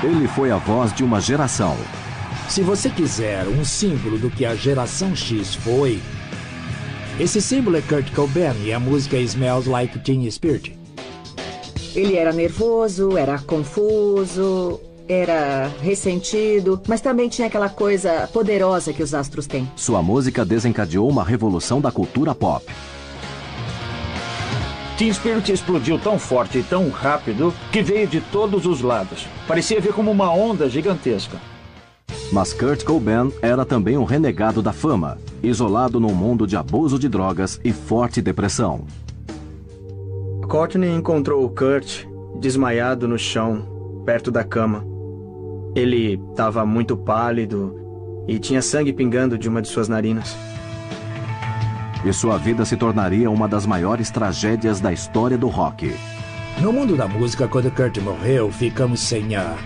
Ele foi a voz de uma geração. Se você quiser um símbolo do que a geração X foi, esse símbolo é Kurt Cobain e a música Smells Like Teen Spirit. Ele era nervoso, era confuso, era ressentido, mas também tinha aquela coisa poderosa que os astros têm. Sua música desencadeou uma revolução da cultura pop. Teen Spirit explodiu tão forte e tão rápido que veio de todos os lados. Parecia vir como uma onda gigantesca. Mas Kurt Cobain era também um renegado da fama, isolado num mundo de abuso de drogas e forte depressão. Courtney encontrou o Kurt desmaiado no chão, perto da cama. Ele estava muito pálido e tinha sangue pingando de uma de suas narinas. E sua vida se tornaria uma das maiores tragédias da história do rock. No mundo da música, quando Kurt morreu, ficamos sem ar.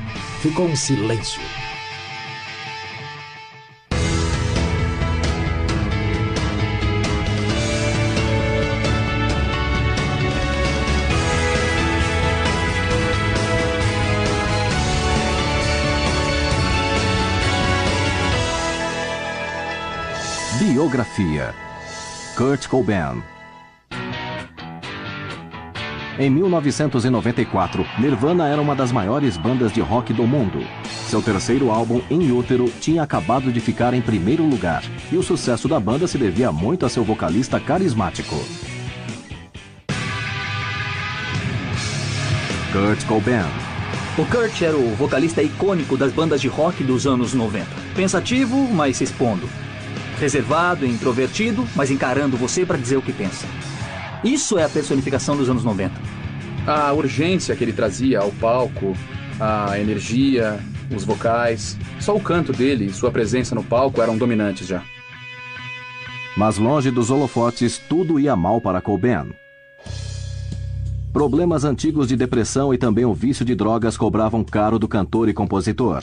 Ficou um silêncio. Biografia. Kurt Cobain. Em 1994, Nirvana era uma das maiores bandas de rock do mundo. Seu terceiro álbum, In Utero, tinha acabado de ficar em primeiro lugar, e o sucesso da banda se devia muito a seu vocalista carismático. Kurt Cobain. O Kurt era o vocalista icônico das bandas de rock dos anos 90. Pensativo, mas se expondo. Reservado e introvertido, mas encarando você para dizer o que pensa. Isso é a personificação dos anos 90. A urgência que ele trazia ao palco, a energia, os vocais, só o canto dele e sua presença no palco eram dominantes já. Mas longe dos holofotes, tudo ia mal para Cobain. Problemas antigos de depressão e também o vício de drogas cobravam caro do cantor e compositor.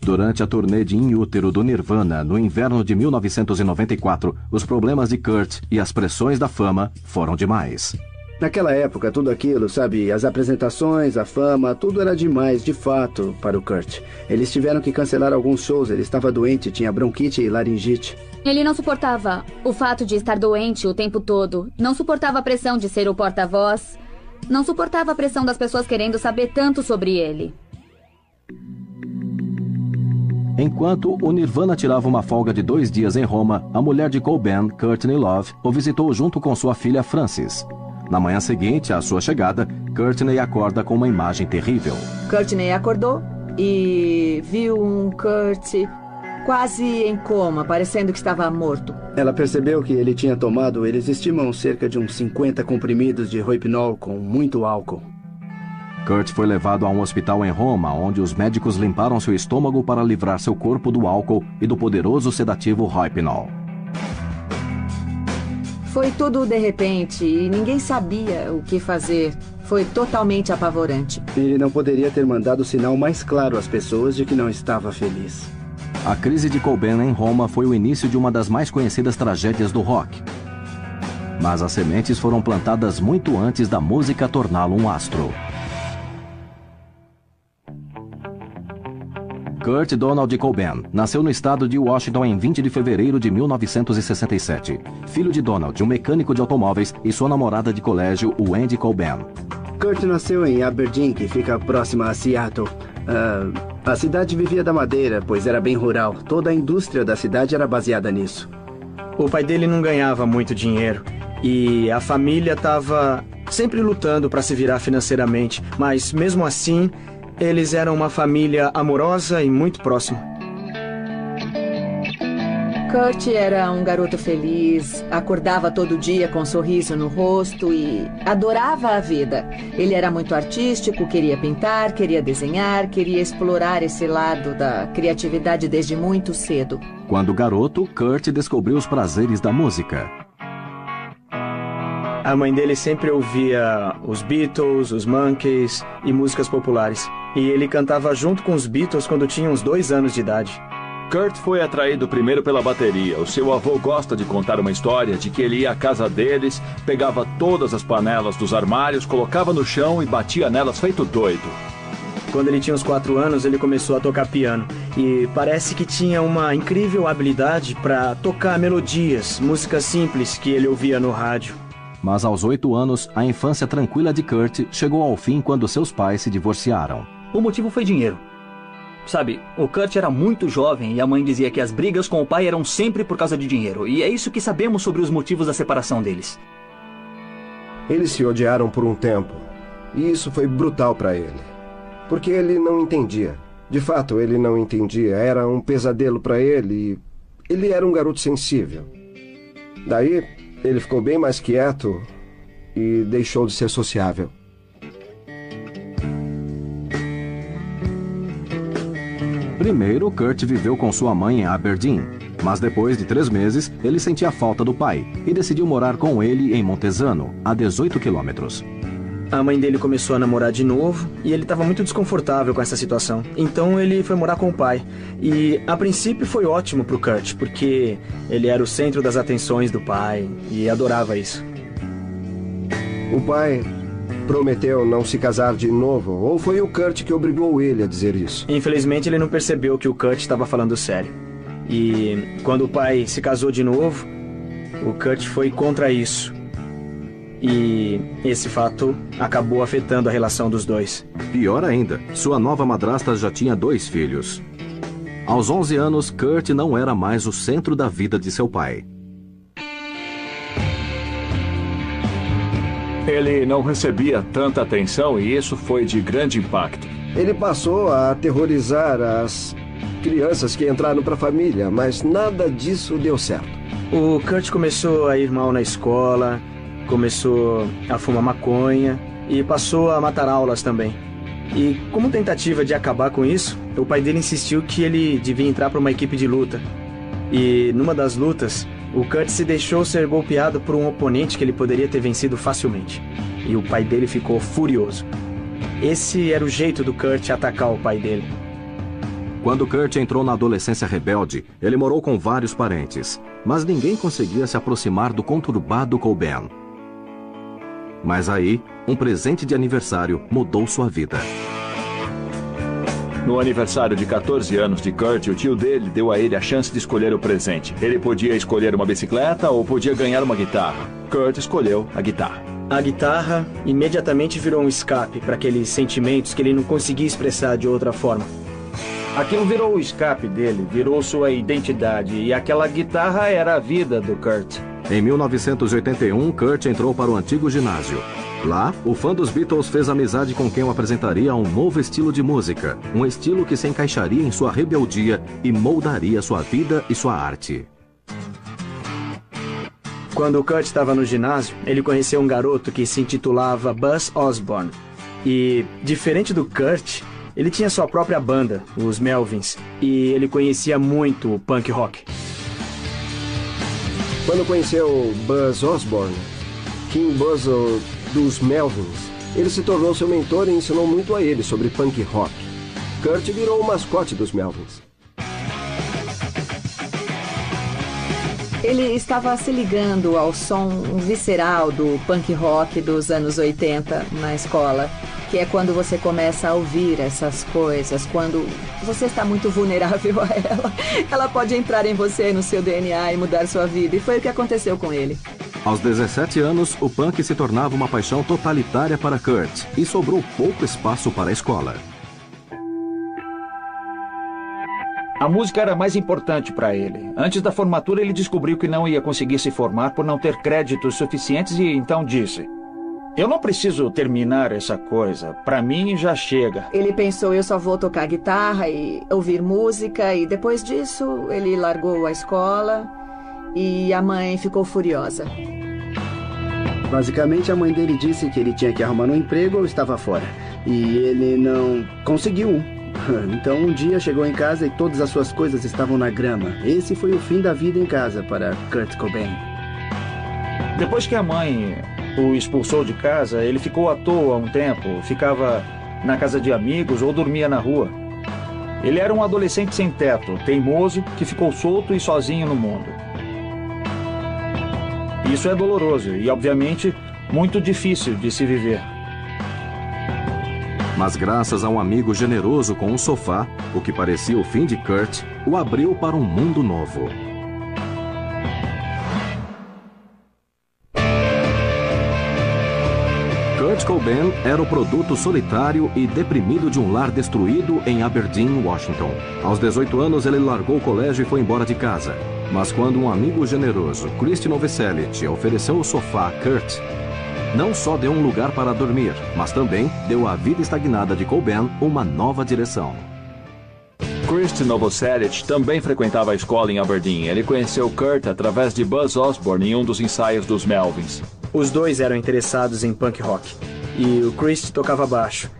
Durante a turnê de In Utero do Nirvana, no inverno de 1994, os problemas de Kurt e as pressões da fama foram demais. Naquela época, tudo aquilo, sabe, as apresentações, a fama, tudo era demais, de fato, para o Kurt. Eles tiveram que cancelar alguns shows, ele estava doente, tinha bronquite e laringite. Ele não suportava o fato de estar doente o tempo todo, não suportava a pressão de ser o porta-voz, não suportava a pressão das pessoas querendo saber tanto sobre ele. Enquanto o Nirvana tirava uma folga de 2 dias em Roma, a mulher de Cobain, Courtney Love, o visitou junto com sua filha Frances. Na manhã seguinte à sua chegada, Courtney acorda com uma imagem terrível. Courtney acordou e viu um Kurt quase em coma, parecendo que estava morto. Ela percebeu que ele tinha tomado, eles estimam, cerca de uns 50 comprimidos de Rohypnol com muito álcool. Kurt foi levado a um hospital em Roma, onde os médicos limparam seu estômago para livrar seu corpo do álcool e do poderoso sedativo Rohypnol. Foi tudo de repente e ninguém sabia o que fazer. Foi totalmente apavorante. Ele não poderia ter mandado o sinal mais claro às pessoas de que não estava feliz. A crise de Cobain em Roma foi o início de uma das mais conhecidas tragédias do rock. Mas as sementes foram plantadas muito antes da música torná-lo um astro. Kurt Donald Cobain nasceu no estado de Washington em 20 de fevereiro de 1967. Filho de Donald, um mecânico de automóveis, e sua namorada de colégio, Wendy Cobain. Kurt nasceu em Aberdeen, que fica próxima a Seattle. A cidade vivia da madeira, pois era bem rural. Toda a indústria da cidade era baseada nisso. O pai dele não ganhava muito dinheiro e a família estava sempre lutando para se virar financeiramente, mas mesmo assim, eles eram uma família amorosa e muito próxima. Kurt era um garoto feliz, acordava todo dia com um sorriso no rosto e adorava a vida. Ele era muito artístico, queria pintar, queria desenhar, queria explorar esse lado da criatividade desde muito cedo. Quando garoto, Kurt descobriu os prazeres da música. A mãe dele sempre ouvia os Beatles, os Monkees e músicas populares. E ele cantava junto com os Beatles quando tinha uns 2 anos de idade. Kurt foi atraído primeiro pela bateria. O seu avô gosta de contar uma história de que ele ia à casa deles, pegava todas as panelas dos armários, colocava no chão e batia nelas feito doido. Quando ele tinha uns 4 anos, ele começou a tocar piano. E parece que tinha uma incrível habilidade para tocar melodias, músicas simples que ele ouvia no rádio. Mas aos 8 anos, a infância tranquila de Kurt chegou ao fim quando seus pais se divorciaram. O motivo foi dinheiro. Sabe, o Kurt era muito jovem e a mãe dizia que as brigas com o pai eram sempre por causa de dinheiro. E é isso que sabemos sobre os motivos da separação deles. Eles se odiaram por um tempo. E isso foi brutal para ele. Porque ele não entendia. De fato, ele não entendia. Era um pesadelo para ele. Ele era um garoto sensível. Daí, ele ficou bem mais quieto e deixou de ser sociável. Primeiro, Kurt viveu com sua mãe em Aberdeen. Mas depois de 3 meses, ele sentia falta do pai e decidiu morar com ele em Montesano, a 18 quilômetros. A mãe dele começou a namorar de novo e ele estava muito desconfortável com essa situação. Então ele foi morar com o pai. E a princípio foi ótimo pro Kurt, porque ele era o centro das atenções do pai e adorava isso. O pai prometeu não se casar de novo, ou foi o Kurt que obrigou ele a dizer isso? Infelizmente ele não percebeu que o Kurt estava falando sério. E quando o pai se casou de novo, o Kurt foi contra isso. E esse fato acabou afetando a relação dos dois. Pior ainda, sua nova madrasta já tinha 2 filhos. Aos 11 anos, Kurt não era mais o centro da vida de seu pai. Ele não recebia tanta atenção e isso foi de grande impacto. Ele passou a aterrorizar as crianças que entraram para a família, mas nada disso deu certo. O Kurt começou a ir mal na escola, começou a fumar maconha e passou a matar aulas também. E como tentativa de acabar com isso, o pai dele insistiu que ele devia entrar para uma equipe de luta. E numa das lutas, o Kurt se deixou ser golpeado por um oponente que ele poderia ter vencido facilmente. E o pai dele ficou furioso. Esse era o jeito do Kurt atacar o pai dele. Quando Kurt entrou na adolescência rebelde, ele morou com vários parentes, mas ninguém conseguia se aproximar do conturbado Cobain. Mas aí, um presente de aniversário mudou sua vida. No aniversário de 14 anos de Kurt, o tio dele deu a ele a chance de escolher o presente. Ele podia escolher uma bicicleta ou podia ganhar uma guitarra. Kurt escolheu a guitarra. A guitarra imediatamente virou um escape para aqueles sentimentos que ele não conseguia expressar de outra forma. Aquilo virou o escape dele, virou sua identidade, e aquela guitarra era a vida do Kurt. Em 1981, Kurt entrou para o antigo ginásio. Lá, o fã dos Beatles fez amizade com quem o apresentaria a um novo estilo de música, um estilo que se encaixaria em sua rebeldia e moldaria sua vida e sua arte. Quando o Kurt estava no ginásio, ele conheceu um garoto que se intitulava Buzz Osborne. E, diferente do Kurt, ele tinha sua própria banda, os Melvins, e ele conhecia muito o punk rock. Quando conheceu Buzz Osborne, King Buzz dos Melvins, ele se tornou seu mentor e ensinou muito a ele sobre punk rock. Kurt virou o mascote dos Melvins. Ele estava se ligando ao som visceral do punk rock dos anos 80 na escola, que é quando você começa a ouvir essas coisas, quando você está muito vulnerável a ela. Ela pode entrar em você, no seu DNA e mudar sua vida, e foi o que aconteceu com ele. Aos 17 anos, o punk se tornava uma paixão totalitária para Kurt e sobrou pouco espaço para a escola. A música era mais importante para ele. Antes da formatura, ele descobriu que não ia conseguir se formar por não ter créditos suficientes e então disse: eu não preciso terminar essa coisa. Para mim, já chega. Ele pensou, eu só vou tocar guitarra e ouvir música, e depois disso, ele largou a escola e a mãe ficou furiosa. Basicamente, a mãe dele disse que ele tinha que arrumar um emprego ou estava fora. E ele não conseguiu um. Então, um dia chegou em casa e todas as suas coisas estavam na grama. Esse foi o fim da vida em casa para Kurt Cobain. Depois que a mãe o expulsou de casa, ele ficou à toa um tempo, ficava na casa de amigos ou dormia na rua. Ele era um adolescente sem teto, teimoso, que ficou solto e sozinho no mundo. Isso é doloroso e, obviamente, muito difícil de se viver. Mas graças a um amigo generoso com um sofá, o que parecia o fim de Kurt, o abriu para um mundo novo. Kurt Cobain era o produto solitário e deprimido de um lar destruído em Aberdeen, Washington. Aos 18 anos, ele largou o colégio e foi embora de casa. Mas quando um amigo generoso, Krist Novoselic, ofereceu o sofá a Kurt, não só deu um lugar para dormir, mas também deu à vida estagnada de Cobain uma nova direção. Krist Novoselic também frequentava a escola em Aberdeen. Ele conheceu Kurt através de Buzz Osborne em um dos ensaios dos Melvins. Os dois eram interessados em punk rock, e o Krist tocava baixo.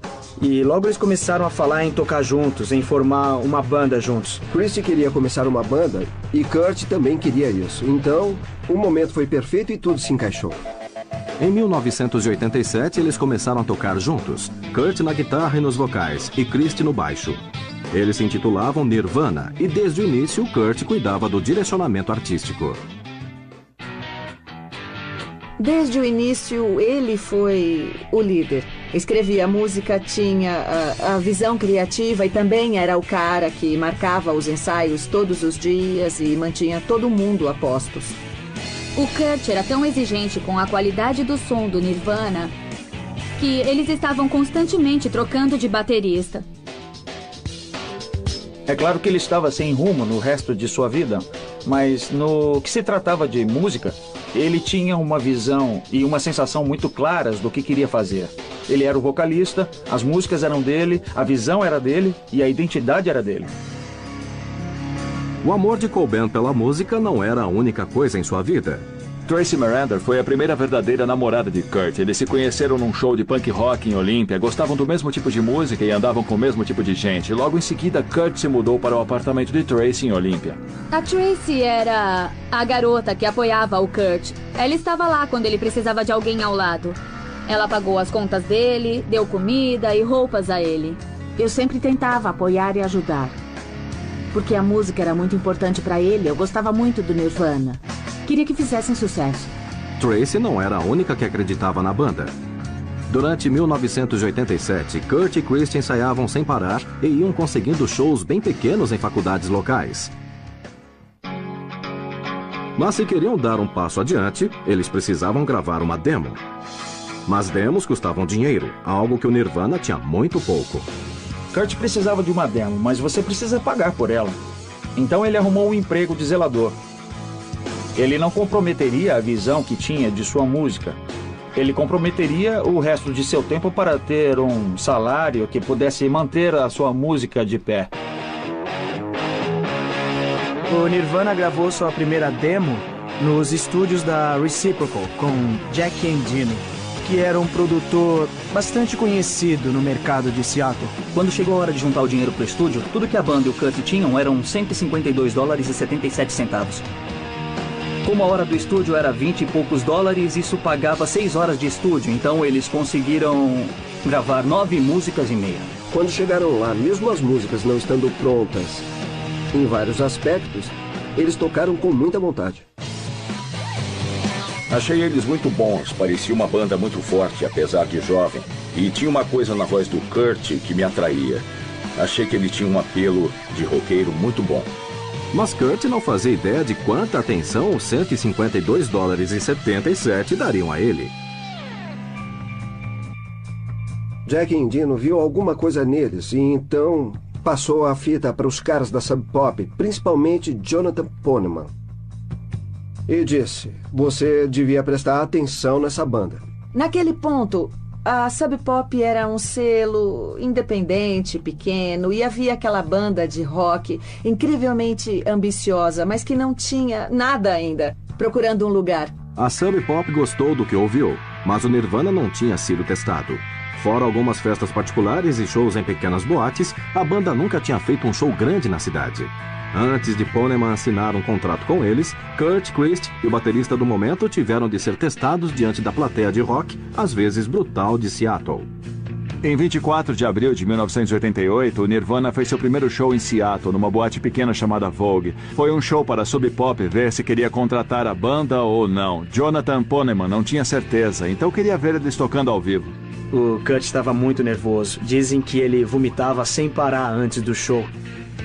E logo eles começaram a falar em tocar juntos, em formar uma banda juntos. Krist queria começar uma banda e Kurt também queria isso. Então, o momento foi perfeito e tudo se encaixou. Em 1987, eles começaram a tocar juntos, Kurt na guitarra e nos vocais, e Krist no baixo. Eles se intitulavam Nirvana, e desde o início, Kurt cuidava do direcionamento artístico. Desde o início, ele foi o líder. Escrevia música, tinha a visão criativa e também era o cara que marcava os ensaios todos os dias e mantinha todo mundo a postos. O Kurt era tão exigente com a qualidade do som do Nirvana que eles estavam constantemente trocando de baterista. É claro que ele estava sem rumo no resto de sua vida, mas no que se tratava de música, ele tinha uma visão e uma sensação muito claras do que queria fazer. Ele era o vocalista, as músicas eram dele, a visão era dele e a identidade era dele. O amor de Cobain pela música não era a única coisa em sua vida. Tracy Marander foi a primeira verdadeira namorada de Kurt. Eles se conheceram num show de punk rock em Olímpia, gostavam do mesmo tipo de música e andavam com o mesmo tipo de gente. Logo em seguida, Kurt se mudou para o apartamento de Tracy em Olímpia. A Tracy era a garota que apoiava o Kurt. Ela estava lá quando ele precisava de alguém ao lado. Ela pagou as contas dele, deu comida e roupas a ele. Eu sempre tentava apoiar e ajudar. Porque a música era muito importante para ele, eu gostava muito do Nirvana. Queria que fizessem sucesso. Tracy não era a única que acreditava na banda. Durante 1987, Kurt e Krist ensaiavam sem parar e iam conseguindo shows bem pequenos em faculdades locais. Mas se queriam dar um passo adiante, eles precisavam gravar uma demo. Mas demos custavam dinheiro, algo que o Nirvana tinha muito pouco. Kurt precisava de uma demo, mas você precisa pagar por ela. Então ele arrumou um emprego de zelador. Ele não comprometeria a visão que tinha de sua música. Ele comprometeria o resto de seu tempo para ter um salário que pudesse manter a sua música de pé. O Nirvana gravou sua primeira demo nos estúdios da Reciprocal com Jack Endino, que era um produtor bastante conhecido no mercado de Seattle. Quando chegou a hora de juntar o dinheiro para o estúdio, tudo que a banda e o Kurt tinham eram $152,77. Como a hora do estúdio era 20 e poucos dólares, isso pagava 6 horas de estúdio, então eles conseguiram gravar 9 músicas e meia. Quando chegaram lá, mesmo as músicas não estando prontas em vários aspectos, eles tocaram com muita vontade. Achei eles muito bons, parecia uma banda muito forte, apesar de jovem. E tinha uma coisa na voz do Kurt que me atraía. Achei que ele tinha um apelo de roqueiro muito bom. Mas Kurt não fazia ideia de quanta atenção os $152,77 dariam a ele. Jack Endino viu alguma coisa neles e então passou a fita para os caras da Sub Pop, principalmente Jonathan Poneman. E disse, você devia prestar atenção nessa banda. Naquele ponto, a Sub Pop era um selo independente, pequeno, e havia aquela banda de rock incrivelmente ambiciosa, mas que não tinha nada ainda, procurando um lugar. A Sub Pop gostou do que ouviu, mas o Nirvana não tinha sido testado. Fora algumas festas particulares e shows em pequenas boates, a banda nunca tinha feito um show grande na cidade. Antes de Poneman assinar um contrato com eles, Kurt, Krist e o baterista do momento tiveram de ser testados diante da plateia de rock, às vezes brutal, de Seattle. Em 24 de abril de 1988, o Nirvana fez seu primeiro show em Seattle, numa boate pequena chamada Vogue. Foi um show para a Sub Pop ver se queria contratar a banda ou não. Jonathan Poneman não tinha certeza, então queria ver eles tocando ao vivo. O Kurt estava muito nervoso. Dizem que ele vomitava sem parar antes do show.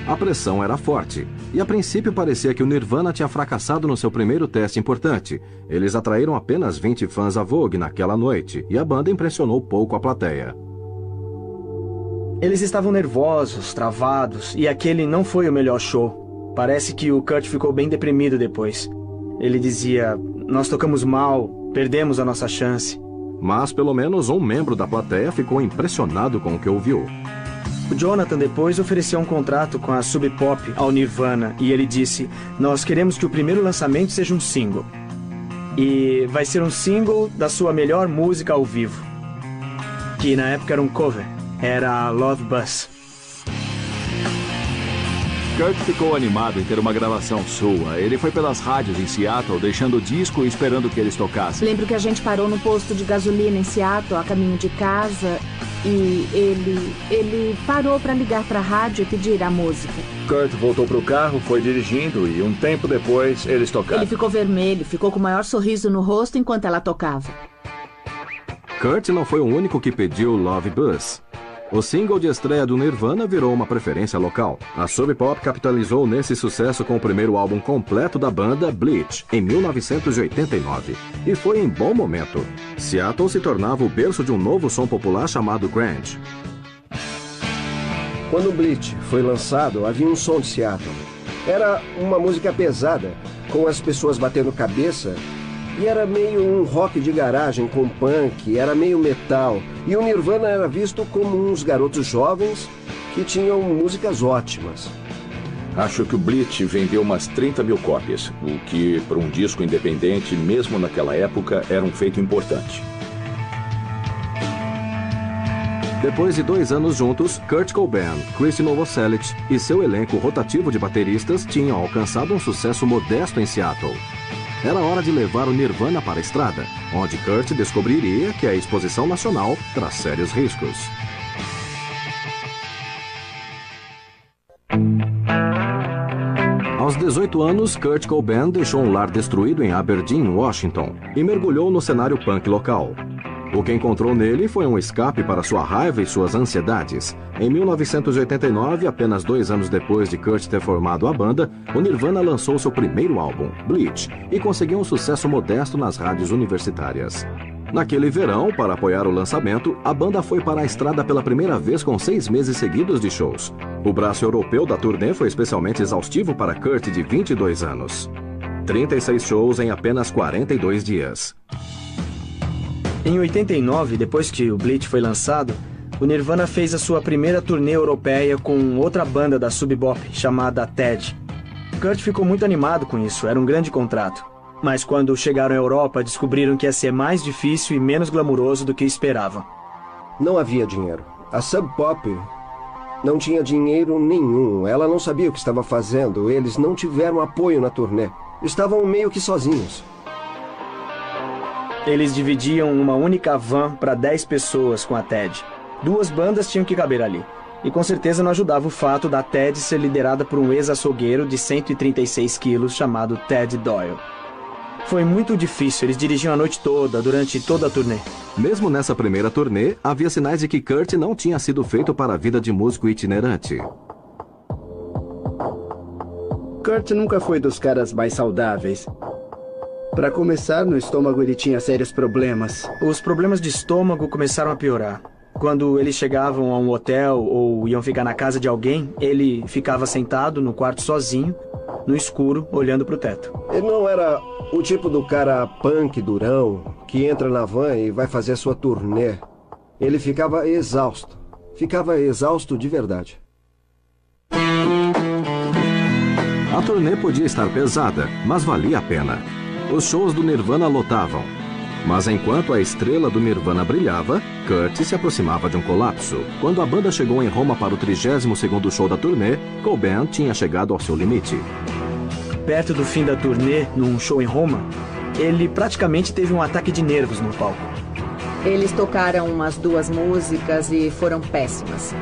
A pressão era forte, e a princípio parecia que o Nirvana tinha fracassado no seu primeiro teste importante. Eles atraíram apenas 20 fãs à Vogue naquela noite, e a banda impressionou pouco a plateia. Eles estavam nervosos, travados, e aquele não foi o melhor show. Parece que o Kurt ficou bem deprimido depois. Ele dizia, nós tocamos mal, perdemos a nossa chance. Mas pelo menos um membro da plateia ficou impressionado com o que ouviu. O Jonathan depois ofereceu um contrato com a Sub Pop ao Nirvana e ele disse, nós queremos que o primeiro lançamento seja um single. E vai ser um single da sua melhor música ao vivo. Que na época era um cover, era Love Bus. Kurt ficou animado em ter uma gravação sua. Ele foi pelas rádios em Seattle, deixando o disco e esperando que eles tocassem. Lembro que a gente parou no posto de gasolina em Seattle, a caminho de casa, e ele parou para ligar para a rádio e pedir a música. Kurt voltou pro carro, foi dirigindo e um tempo depois eles tocaram. Ele ficou vermelho, ficou com o maior sorriso no rosto enquanto ela tocava. Kurt não foi o único que pediu Love Bus. O single de estreia do Nirvana virou uma preferência local. A Sub Pop capitalizou nesse sucesso com o primeiro álbum completo da banda, Bleach, em 1989. E foi em bom momento. Seattle se tornava o berço de um novo som popular chamado grunge. Quando Bleach foi lançado, havia um som de Seattle. Era uma música pesada, com as pessoas batendo cabeça. E era meio um rock de garagem com punk, era meio metal. E o Nirvana era visto como uns garotos jovens que tinham músicas ótimas. Acho que o Bleach vendeu umas 30 mil cópias, o que, para um disco independente, mesmo naquela época, era um feito importante. Depois de 2 anos juntos, Kurt Cobain, Chris Novoselic e seu elenco rotativo de bateristas tinham alcançado um sucesso modesto em Seattle. Era hora de levar o Nirvana para a estrada, onde Kurt descobriria que a exposição nacional traz sérios riscos. Aos 18 anos, Kurt Cobain deixou um lar destruído em Aberdeen, Washington, e mergulhou no cenário punk local. O que encontrou nele foi um escape para sua raiva e suas ansiedades. Em 1989, apenas 2 anos depois de Kurt ter formado a banda, o Nirvana lançou seu primeiro álbum, Bleach, e conseguiu um sucesso modesto nas rádios universitárias. Naquele verão, para apoiar o lançamento, a banda foi para a estrada pela primeira vez com 6 meses seguidos de shows. O braço europeu da turnê foi especialmente exaustivo para Kurt, de 22 anos. 36 shows em apenas 42 dias. Em 89, depois que o Bleach foi lançado, o Nirvana fez a sua primeira turnê europeia com outra banda da Sub Pop, chamada TED. Kurt ficou muito animado com isso, era um grande contrato. Mas quando chegaram à Europa, descobriram que ia ser mais difícil e menos glamuroso do que esperavam. Não havia dinheiro. A Sub Pop não tinha dinheiro nenhum. Ela não sabia o que estava fazendo. Eles não tiveram apoio na turnê. Estavam meio que sozinhos. Eles dividiam uma única van para 10 pessoas com a TED. 2 bandas tinham que caber ali. E com certeza não ajudava o fato da TED ser liderada por um ex-açougueiro de 136 quilos chamado Ted Doyle. Foi muito difícil, eles dirigiam a noite toda, durante toda a turnê. Mesmo nessa primeira turnê, havia sinais de que Kurt não tinha sido feito para a vida de músico itinerante. Kurt nunca foi dos caras mais saudáveis. Para começar, no estômago ele tinha sérios problemas. Os problemas de estômago começaram a piorar. Quando eles chegavam a um hotel ou iam ficar na casa de alguém, ele ficava sentado no quarto sozinho, no escuro, olhando para o teto. Ele não era o tipo do cara punk durão que entra na van e vai fazer sua turnê. Ele ficava exausto. Ficava exausto de verdade. A turnê podia estar pesada, mas valia a pena. Os shows do Nirvana lotavam. Mas enquanto a estrela do Nirvana brilhava, Kurt se aproximava de um colapso. Quando a banda chegou em Roma para o 32º show da turnê, Cobain tinha chegado ao seu limite. Perto do fim da turnê, num show em Roma, ele praticamente teve um ataque de nervos no palco. Eles tocaram umas 2 músicas e foram péssimas.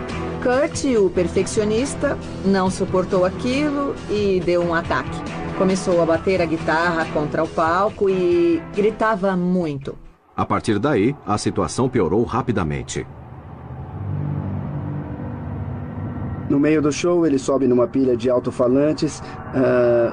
Kurt, o perfeccionista, não suportou aquilo e deu um ataque. Começou a bater a guitarra contra o palco e gritava muito. A partir daí, a situação piorou rapidamente. No meio do show, ele sobe numa pilha de alto-falantes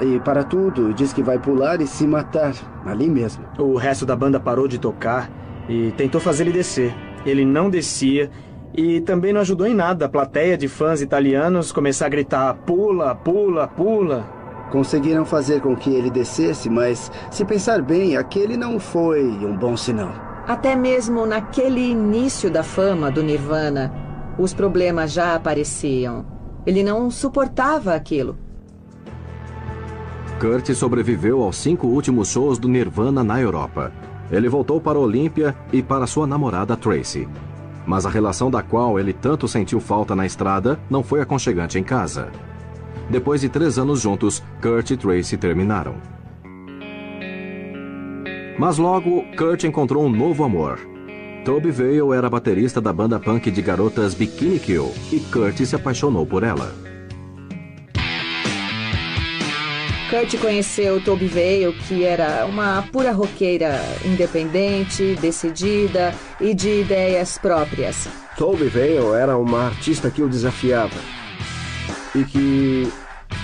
e para tudo, diz que vai pular e se matar, ali mesmo. O resto da banda parou de tocar e tentou fazer ele descer. Ele não descia e também não ajudou em nada a plateia de fãs italianos começar a gritar pula, pula, pula. Conseguiram fazer com que ele descesse, mas se pensar bem, aquele não foi um bom sinal. Até mesmo naquele início da fama do Nirvana, os problemas já apareciam. Ele não suportava aquilo. Kurt sobreviveu aos 5 últimos shows do Nirvana na Europa. Ele voltou para a Olímpia e para sua namorada Tracy. Mas a relação da qual ele tanto sentiu falta na estrada não foi aconchegante em casa. Depois de 3 anos juntos, Kurt e Tracy terminaram. Mas logo, Kurt encontrou um novo amor. Toby Vale era baterista da banda punk de garotas Bikini Kill e Kurt se apaixonou por ela. Kurt conheceu Toby Vale, que era uma pura roqueira independente, decidida e de ideias próprias. Toby Vale era uma artista que o desafiava e que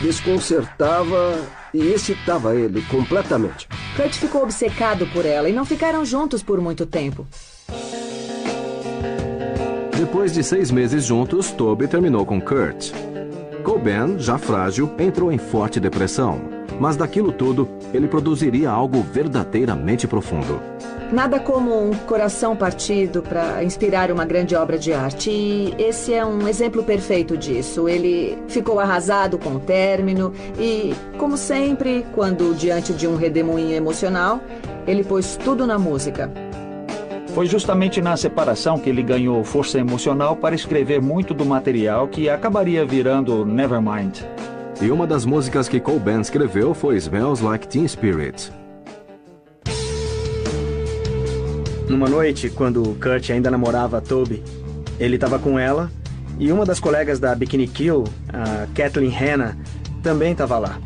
desconcertava e excitava ele completamente. Kurt ficou obcecado por ela e não ficaram juntos por muito tempo. Depois de 6 meses juntos, Toby terminou com Kurt. Cobain, já frágil, entrou em forte depressão. Mas daquilo tudo, ele produziria algo verdadeiramente profundo. Nada como um coração partido para inspirar uma grande obra de arte. E esse é um exemplo perfeito disso. Ele ficou arrasado com o término e, como sempre, quando diante de um redemoinho emocional, ele pôs tudo na música. Foi justamente na separação que ele ganhou força emocional para escrever muito do material que acabaria virando Nevermind. E uma das músicas que Cobain escreveu foi Smells Like Teen Spirit. Numa noite, quando Kurt ainda namorava a Toby, ele estava com ela e uma das colegas da Bikini Kill, a Kathleen Hanna, também estava lá.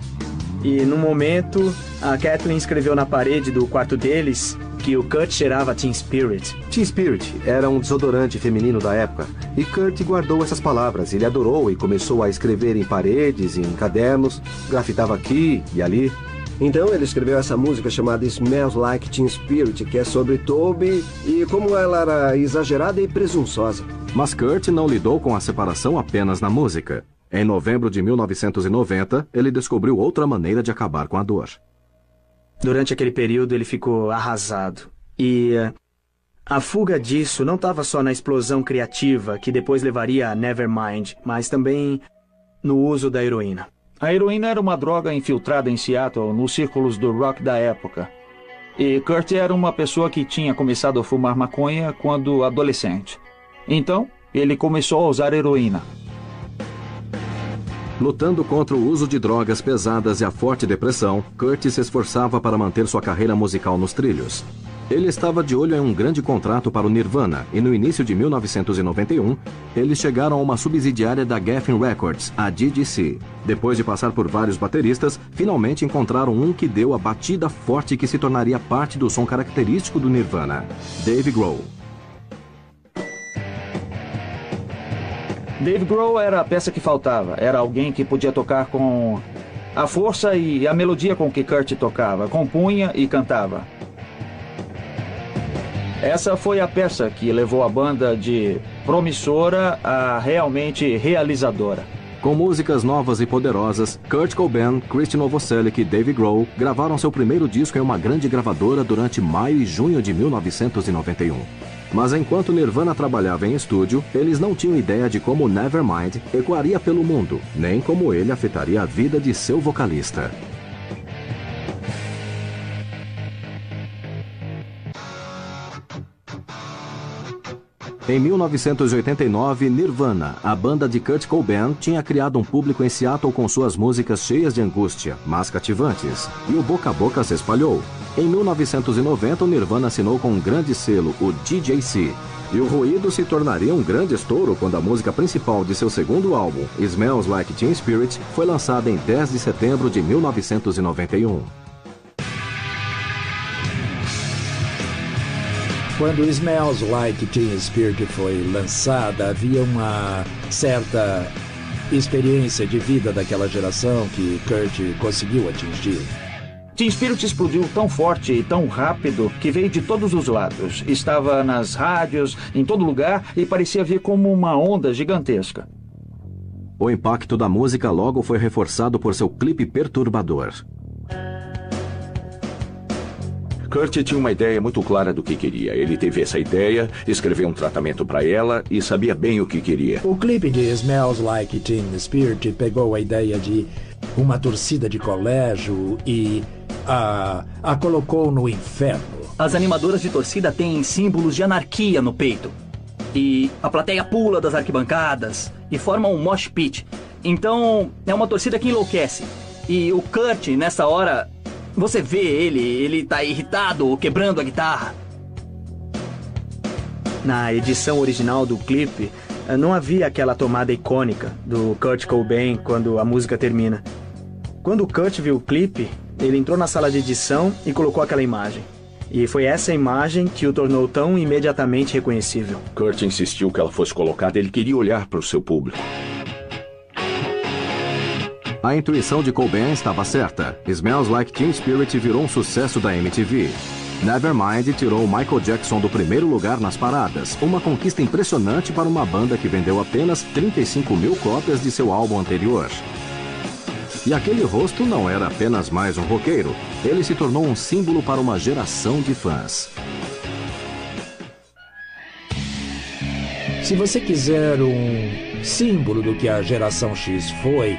E num momento, a Kathleen escreveu na parede do quarto deles que o Kurt cheirava Teen Spirit. Teen Spirit era um desodorante feminino da época, e Kurt guardou essas palavras. Ele adorou e começou a escrever em paredes, em cadernos, grafitava aqui e ali. Então ele escreveu essa música chamada Smells Like Teen Spirit, que é sobre Toby e como ela era exagerada e presunçosa. Mas Kurt não lidou com a separação apenas na música. Em novembro de 1990, ele descobriu outra maneira de acabar com a dor. Durante aquele período, ele ficou arrasado. E a fuga disso não estava só na explosão criativa, que depois levaria a Nevermind, mas também no uso da heroína. A heroína era uma droga infiltrada em Seattle nos círculos do rock da época. E Kurt era uma pessoa que tinha começado a fumar maconha quando adolescente. Então, ele começou a usar heroína. Lutando contra o uso de drogas pesadas e a forte depressão, Kurt se esforçava para manter sua carreira musical nos trilhos. Ele estava de olho em um grande contrato para o Nirvana e no início de 1991, eles chegaram a uma subsidiária da Geffen Records, a GGC. Depois de passar por vários bateristas, finalmente encontraram um que deu a batida forte que se tornaria parte do som característico do Nirvana, Dave Grohl. Dave Grohl era a peça que faltava. Era alguém que podia tocar com a força e a melodia com que Kurt tocava, compunha e cantava. Essa foi a peça que levou a banda de promissora a realmente realizadora. Com músicas novas e poderosas, Kurt Cobain, Christian Novoselic e Dave Grohl gravaram seu primeiro disco em uma grande gravadora durante maio e junho de 1991. Mas enquanto Nirvana trabalhava em estúdio, eles não tinham ideia de como Nevermind ecoaria pelo mundo, nem como ele afetaria a vida de seu vocalista. Em 1989, Nirvana, a banda de Kurt Cobain, tinha criado um público em Seattle com suas músicas cheias de angústia, mas cativantes, e o boca a boca se espalhou. Em 1990, o Nirvana assinou com um grande selo, o DJC, e o ruído se tornaria um grande estouro quando a música principal de seu segundo álbum, Smells Like Teen Spirit, foi lançada em 10 de setembro de 1991. Quando Smells Like Teen Spirit foi lançada, havia uma certa experiência de vida daquela geração que Kurt conseguiu atingir. Teen Spirit explodiu tão forte e tão rápido que veio de todos os lados. Estava nas rádios, em todo lugar, e parecia vir como uma onda gigantesca. O impacto da música logo foi reforçado por seu clipe perturbador. Kurt tinha uma ideia muito clara do que queria. Ele teve essa ideia, escreveu um tratamento para ela e sabia bem o que queria. O clipe de Smells Like Teen Spirit pegou a ideia de uma torcida de colégio e a colocou no inferno. As animadoras de torcida têm símbolos de anarquia no peito. E a plateia pula das arquibancadas e forma um mosh pit. Então, é uma torcida que enlouquece. E o Kurt, nessa hora, você vê ele tá irritado, quebrando a guitarra. Na edição original do clipe, não havia aquela tomada icônica do Kurt Cobain quando a música termina. Quando o Kurt viu o clipe, ele entrou na sala de edição e colocou aquela imagem. E foi essa imagem que o tornou tão imediatamente reconhecível. Kurt insistiu que ela fosse colocada, ele queria olhar para o seu público. A intuição de Cobain estava certa. Smells Like Teen Spirit virou um sucesso da MTV. Nevermind tirou Michael Jackson do primeiro lugar nas paradas, uma conquista impressionante para uma banda que vendeu apenas 35 mil cópias de seu álbum anterior. E aquele rosto não era apenas mais um roqueiro, ele se tornou um símbolo para uma geração de fãs. Se você quiser um símbolo do que a geração X foi,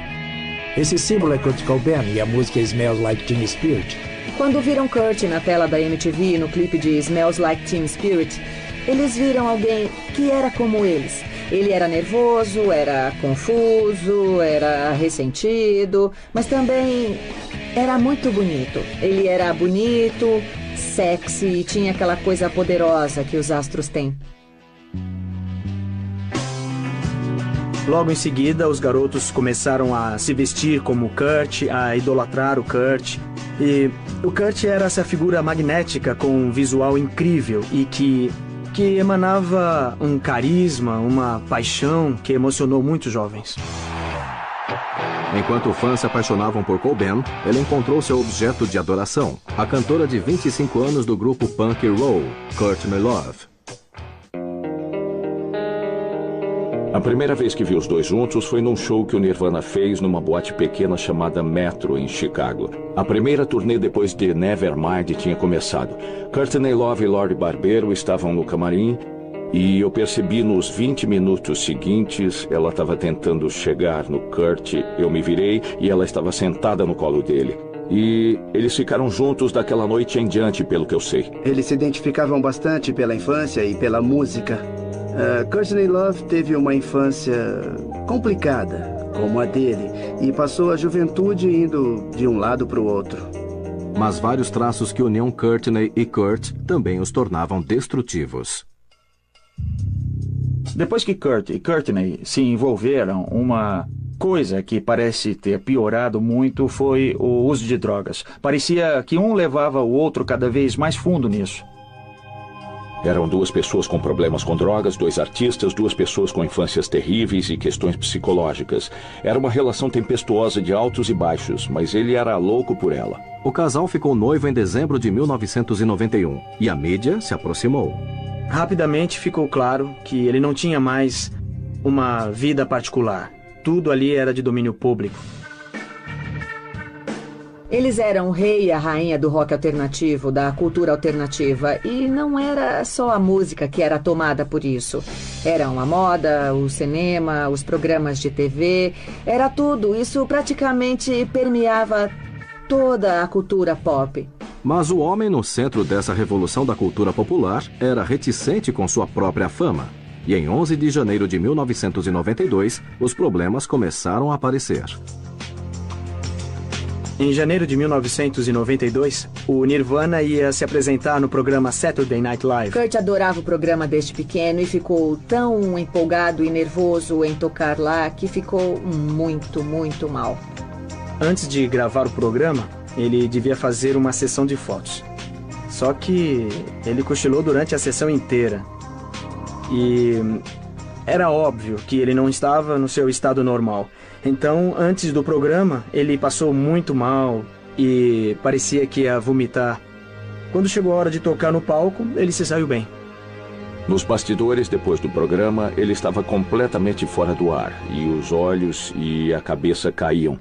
esse símbolo é Kurt Cobain e a música Smells Like Teen Spirit. Quando viram Kurt na tela da MTV no clipe de Smells Like Teen Spirit, eles viram alguém que era como eles. Ele era nervoso, era confuso, era ressentido, mas também era muito bonito. Ele era bonito, sexy e tinha aquela coisa poderosa que os astros têm. Logo em seguida, os garotos começaram a se vestir como Kurt, a idolatrar o Kurt. E o Kurt era essa figura magnética com um visual incrível e que emanava um carisma, uma paixão que emocionou muitos jovens. Enquanto fãs se apaixonavam por Cobain, ele encontrou seu objeto de adoração, a cantora de 25 anos do grupo punk roll, Courtney Love. A primeira vez que vi os dois juntos foi num show que o Nirvana fez numa boate pequena chamada Metro, em Chicago. A primeira turnê depois de Nevermind tinha começado. Courtney Love e Lori Barbero estavam no camarim e eu percebi nos 20 minutos seguintes ela estava tentando chegar no Kurt. Eu me virei e ela estava sentada no colo dele. E eles ficaram juntos daquela noite em diante, pelo que eu sei. Eles se identificavam bastante pela infância e pela música. Courtney Love teve uma infância complicada, como a dele, e passou a juventude indo de um lado para o outro. Mas vários traços que uniam Courtney e Kurt também os tornavam destrutivos. Depois que Kurt e Courtney se envolveram, uma coisa que parece ter piorado muito foi o uso de drogas. Parecia que um levava o outro cada vez mais fundo nisso. Eram duas pessoas com problemas com drogas, dois artistas, duas pessoas com infâncias terríveis e questões psicológicas. Era uma relação tempestuosa de altos e baixos, mas ele era louco por ela. O casal ficou noivo em dezembro de 1991 e a mídia se aproximou. Rapidamente ficou claro que ele não tinha mais uma vida particular. Tudo ali era de domínio público. Eles eram o rei e a rainha do rock alternativo, da cultura alternativa. E não era só a música que era tomada por isso. Eram a moda, o cinema, os programas de TV. Era tudo. Isso praticamente permeava toda a cultura pop. Mas o homem no centro dessa revolução da cultura popular era reticente com sua própria fama. E em 11 de janeiro de 1992, os problemas começaram a aparecer. Em janeiro de 1992, o Nirvana ia se apresentar no programa Saturday Night Live. Kurt adorava o programa desde pequeno e ficou tão empolgado e nervoso em tocar lá que ficou muito, muito mal. Antes de gravar o programa, ele devia fazer uma sessão de fotos. Só que ele cochilou durante a sessão inteira. E era óbvio que ele não estava no seu estado normal. Então, antes do programa, ele passou muito mal e parecia que ia vomitar. Quando chegou a hora de tocar no palco, ele se saiu bem. Nos bastidores, depois do programa, ele estava completamente fora do ar, e os olhos e a cabeça caíam.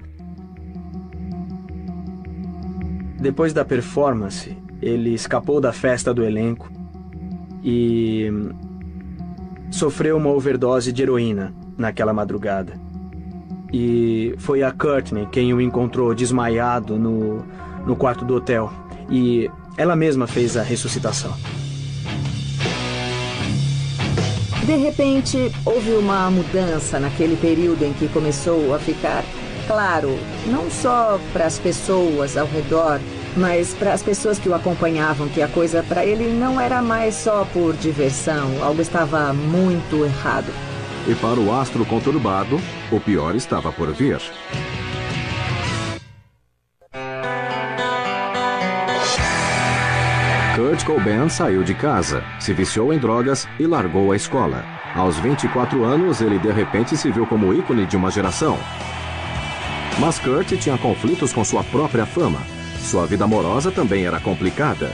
Depois da performance, ele escapou da festa do elenco e sofreu uma overdose de heroína naquela madrugada. E foi a Courtney quem o encontrou desmaiado no quarto do hotel. E ela mesma fez a ressuscitação. De repente, houve uma mudança naquele período em que começou a ficar claro, não só para as pessoas ao redor, mas para as pessoas que o acompanhavam, que a coisa para ele não era mais só por diversão, algo estava muito errado. E para o astro conturbado, o pior estava por vir. Kurt Cobain saiu de casa, se viciou em drogas e largou a escola. Aos 24 anos, ele de repente se viu como ícone de uma geração. Mas Kurt tinha conflitos com sua própria fama. Sua vida amorosa também era complicada.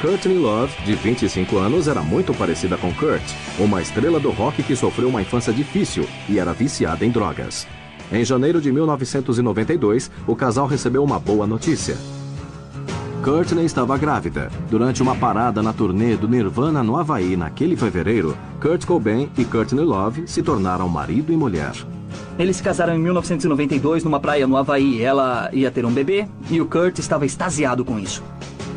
Courtney Love, de 25 anos, era muito parecida com Kurt, uma estrela do rock que sofreu uma infância difícil e era viciada em drogas. Em janeiro de 1992, o casal recebeu uma boa notícia. Courtney estava grávida. Durante uma parada na turnê do Nirvana no Havaí naquele fevereiro, Kurt Cobain e Courtney Love se tornaram marido e mulher. Eles se casaram em 1992 numa praia no Havaí. Ela ia ter um bebê e o Kurt estava extasiado com isso.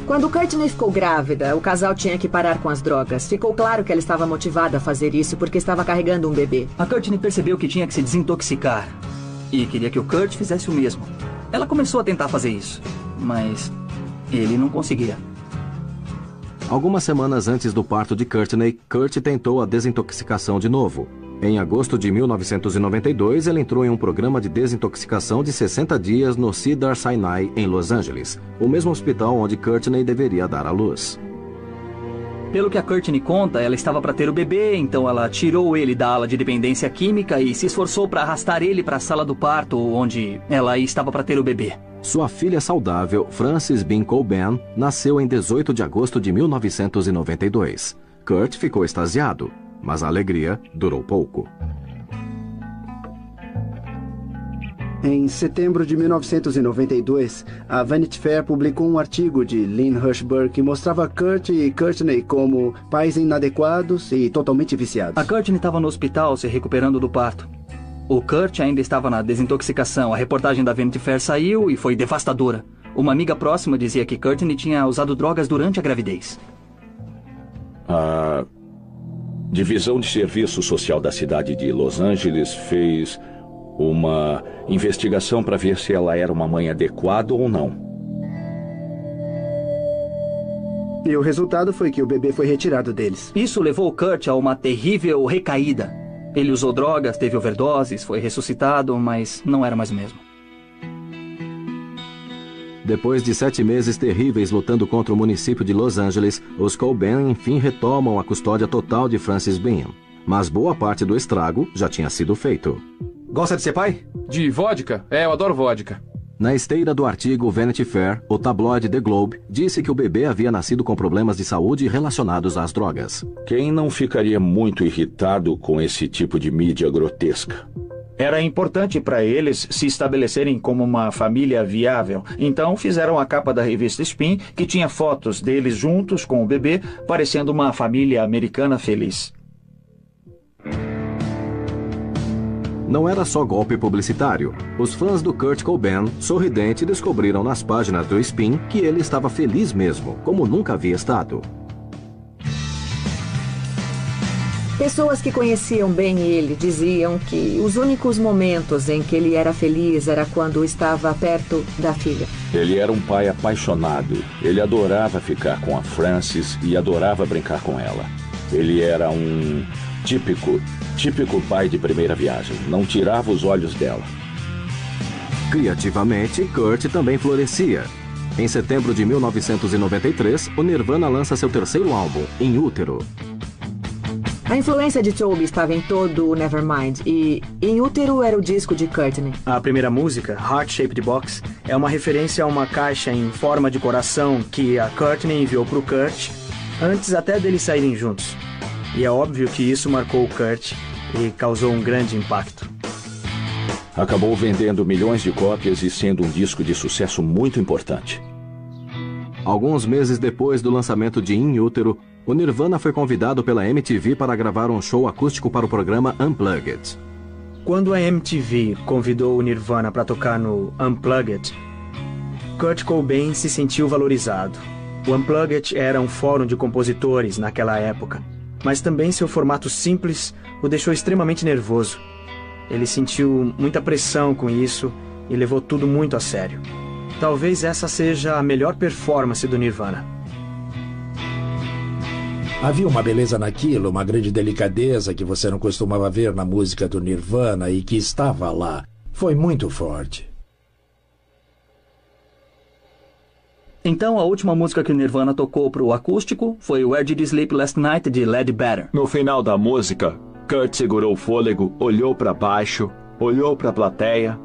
Quando Courtney ficou grávida, o casal tinha que parar com as drogas. Ficou claro que ela estava motivada a fazer isso porque estava carregando um bebê. A Courtney percebeu que tinha que se desintoxicar e queria que o Kurt fizesse o mesmo. Ela começou a tentar fazer isso, mas ele não conseguia. Algumas semanas antes do parto de Courtney, Kurt tentou a desintoxicação de novo. Em agosto de 1992, ele entrou em um programa de desintoxicação de 60 dias no Cedars-Sinai, em Los Angeles, o mesmo hospital onde Courtney deveria dar à luz. Pelo que a Courtney conta, ela estava para ter o bebê, então ela tirou ele da ala de dependência química e se esforçou para arrastar ele para a sala do parto, onde ela estava para ter o bebê. Sua filha saudável, Frances Bean Cobain, nasceu em 18 de agosto de 1992. Kurt ficou extasiado, mas a alegria durou pouco. Em setembro de 1992, a Vanity Fair publicou um artigo de Lynn Hirschberg que mostrava Kurt e Courtney como pais inadequados e totalmente viciados. A Courtney estava no hospital se recuperando do parto. O Kurt ainda estava na desintoxicação. A reportagem da Vanity Fair saiu e foi devastadora. Uma amiga próxima dizia que Courtney tinha usado drogas durante a gravidez. A Divisão de Serviço Social da cidade de Los Angeles fez uma investigação para ver se ela era uma mãe adequada ou não. E o resultado foi que o bebê foi retirado deles. Isso levou Kurt a uma terrível recaída. Ele usou drogas, teve overdoses, foi ressuscitado, mas não era mais o mesmo. Depois de 7 meses terríveis lutando contra o município de Los Angeles, os Cobain enfim retomam a custódia total de Frances Bean. Mas boa parte do estrago já tinha sido feito. Gosta de ser pai? De vodka? Eu adoro vodka. Na esteira do artigo Vanity Fair, o tabloide The Globe disse que o bebê havia nascido com problemas de saúde relacionados às drogas. Quem não ficaria muito irritado com esse tipo de mídia grotesca? Era importante para eles se estabelecerem como uma família viável. Então fizeram a capa da revista Spin, que tinha fotos deles juntos com o bebê, parecendo uma família americana feliz. Não era só golpe publicitário. Os fãs do Kurt Cobain, sorridente, descobriram nas páginas do Spin que ele estava feliz mesmo, como nunca havia estado. Pessoas que conheciam bem ele diziam que os únicos momentos em que ele era feliz era quando estava perto da filha. Ele era um pai apaixonado. Ele adorava ficar com a Frances e adorava brincar com ela. Ele era um típico pai de primeira viagem. Não tirava os olhos dela. Criativamente, Kurt também florescia. Em setembro de 1993, o Nirvana lança seu terceiro álbum, In Utero. A influência de Toby estava em todo o Nevermind e In Utero era o disco de Courtney. A primeira música, Heart Shaped Box, é uma referência a uma caixa em forma de coração que a Courtney enviou para o Kurt antes até deles saírem juntos. E é óbvio que isso marcou o Kurt e causou um grande impacto. Acabou vendendo milhões de cópias e sendo um disco de sucesso muito importante. Alguns meses depois do lançamento de In Utero, o Nirvana foi convidado pela MTV para gravar um show acústico para o programa Unplugged. Quando a MTV convidou o Nirvana para tocar no Unplugged, Kurt Cobain se sentiu valorizado. O Unplugged era um fórum de compositores naquela época, mas também seu formato simples o deixou extremamente nervoso. Ele sentiu muita pressão com isso e levou tudo muito a sério. Talvez essa seja a melhor performance do Nirvana. Havia uma beleza naquilo, uma grande delicadeza que você não costumava ver na música do Nirvana e que estava lá. Foi muito forte. Então, a última música que o Nirvana tocou pro acústico foi Where Did You Sleep Last Night, de Ledbetter. No final da música, Kurt segurou o fôlego, olhou para baixo, olhou para a plateia